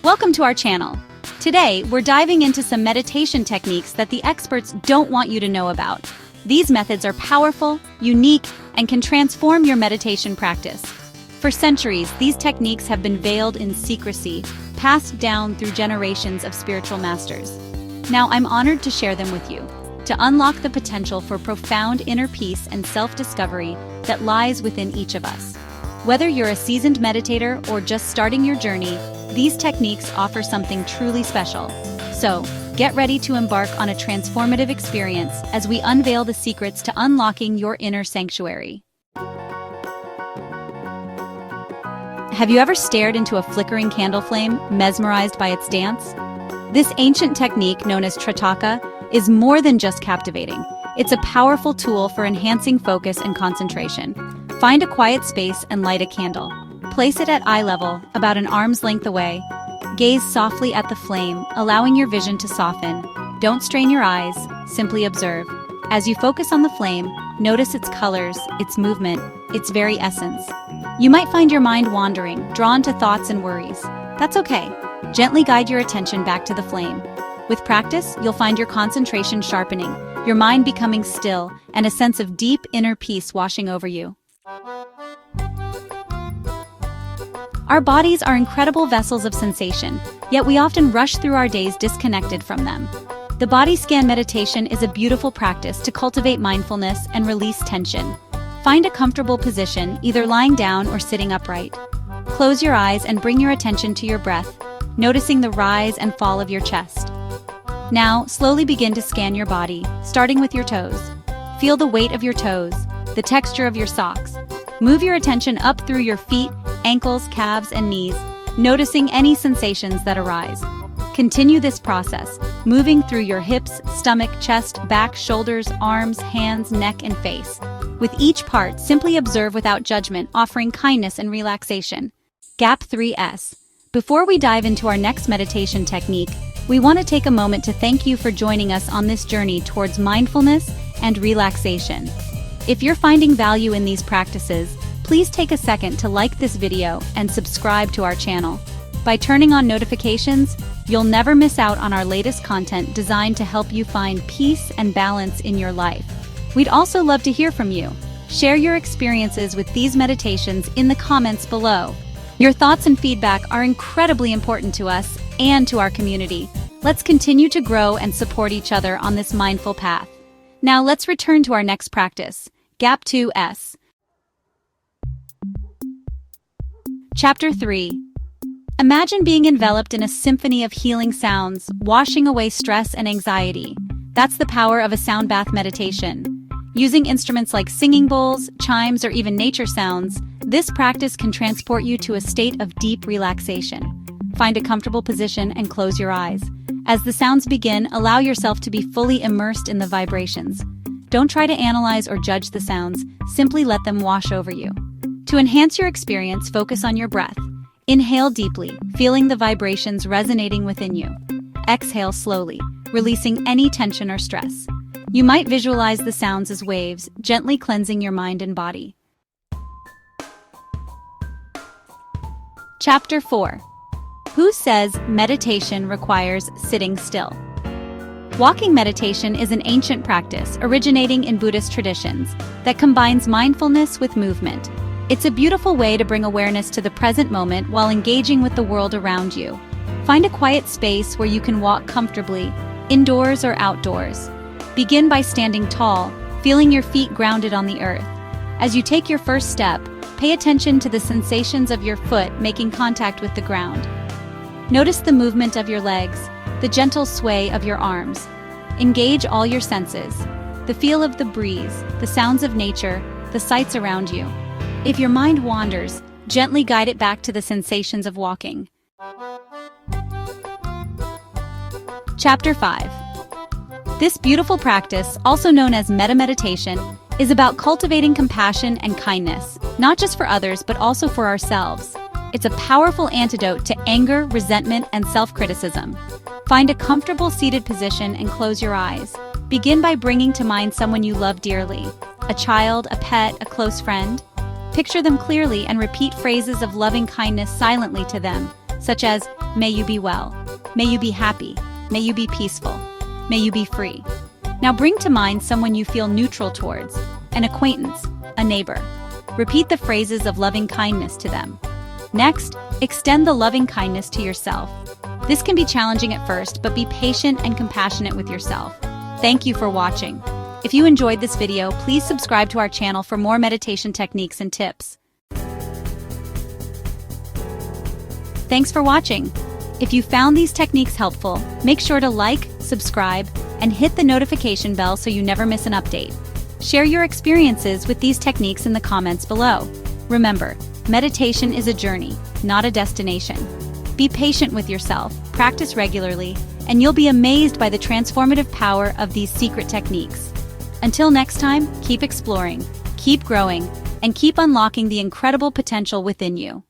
Welcome to our channel. Today, we're diving into some meditation techniques that the experts don't want you to know about. These methods are powerful, unique, and can transform your meditation practice. For centuries, these techniques have been veiled in secrecy, passed down through generations of spiritual masters. Now, I'm honored to share them with you, to unlock the potential for profound inner peace and self-discovery that lies within each of us. Whether you're a seasoned meditator or just starting your journey, these techniques offer something truly special. So, get ready to embark on a transformative experience as we unveil the secrets to unlocking your inner sanctuary. Have you ever stared into a flickering candle flame, mesmerized by its dance? This ancient technique, known as Trataka, is more than just captivating. It's a powerful tool for enhancing focus and concentration. Find a quiet space and light a candle. Place it at eye level, about an arm's length away. Gaze softly at the flame, allowing your vision to soften. Don't strain your eyes, simply observe. As you focus on the flame, notice its colors, its movement, its very essence. You might find your mind wandering, drawn to thoughts and worries. That's okay. Gently guide your attention back to the flame. With practice, you'll find your concentration sharpening, your mind becoming still, and a sense of deep inner peace washing over you. Our bodies are incredible vessels of sensation, yet we often rush through our days disconnected from them. The body scan meditation is a beautiful practice to cultivate mindfulness and release tension. Find a comfortable position, either lying down or sitting upright. Close your eyes and bring your attention to your breath, noticing the rise and fall of your chest. Now, slowly begin to scan your body, starting with your toes. Feel the weight of your toes, the texture of your socks. Move your attention up through your feet, ankles, calves, and knees, noticing any sensations that arise. Continue this process, moving through your hips, stomach, chest, back, shoulders, arms, hands, neck, and face. With each part, simply observe without judgment, offering kindness and relaxation. Gap 3S. Before we dive into our next meditation technique, we want to take a moment to thank you for joining us on this journey towards mindfulness and relaxation. If you're finding value in these practices, please take a second to like this video and subscribe to our channel. By turning on notifications, you'll never miss out on our latest content designed to help you find peace and balance in your life. We'd also love to hear from you. Share your experiences with these meditations in the comments below. Your thoughts and feedback are incredibly important to us and to our community. Let's continue to grow and support each other on this mindful path. Now let's return to our next practice, Gap 2S. Chapter 3. Imagine being enveloped in a symphony of healing sounds, washing away stress and anxiety. That's the power of a sound bath meditation. Using instruments like singing bowls, chimes, or even nature sounds, this practice can transport you to a state of deep relaxation. Find a comfortable position and close your eyes. As the sounds begin, allow yourself to be fully immersed in the vibrations. Don't try to analyze or judge the sounds, simply let them wash over you. To enhance your experience, focus on your breath. Inhale deeply, feeling the vibrations resonating within you. Exhale slowly, releasing any tension or stress. You might visualize the sounds as waves, gently cleansing your mind and body. Chapter 4. Who says meditation requires sitting still? Walking meditation is an ancient practice originating in Buddhist traditions that combines mindfulness with movement. It's a beautiful way to bring awareness to the present moment while engaging with the world around you. Find a quiet space where you can walk comfortably, indoors or outdoors. Begin by standing tall, feeling your feet grounded on the earth. As you take your first step, pay attention to the sensations of your foot making contact with the ground. Notice the movement of your legs, the gentle sway of your arms. Engage all your senses, the feel of the breeze, the sounds of nature, the sights around you. If your mind wanders, gently guide it back to the sensations of walking. Chapter 5. This beautiful practice, also known as metta meditation, is about cultivating compassion and kindness, not just for others but also for ourselves. It's a powerful antidote to anger, resentment, and self-criticism. Find a comfortable seated position and close your eyes. Begin by bringing to mind someone you love dearly, a child, a pet, a close friend. Picture them clearly and repeat phrases of loving kindness silently to them, such as, May you be well. May you be happy. May you be peaceful. May you be free. Now bring to mind someone you feel neutral towards, an acquaintance, a neighbor. Repeat the phrases of loving kindness to them. Next, extend the loving kindness to yourself. This can be challenging at first, but be patient and compassionate with yourself. Thank you for watching. If you enjoyed this video, please subscribe to our channel for more meditation techniques and tips. Thanks for watching. If you found these techniques helpful, make sure to like, subscribe, and hit the notification bell so you never miss an update. Share your experiences with these techniques in the comments below. Remember, meditation is a journey, not a destination. Be patient with yourself, practice regularly, and you'll be amazed by the transformative power of these secret techniques. Until next time, keep exploring, keep growing, and keep unlocking the incredible potential within you.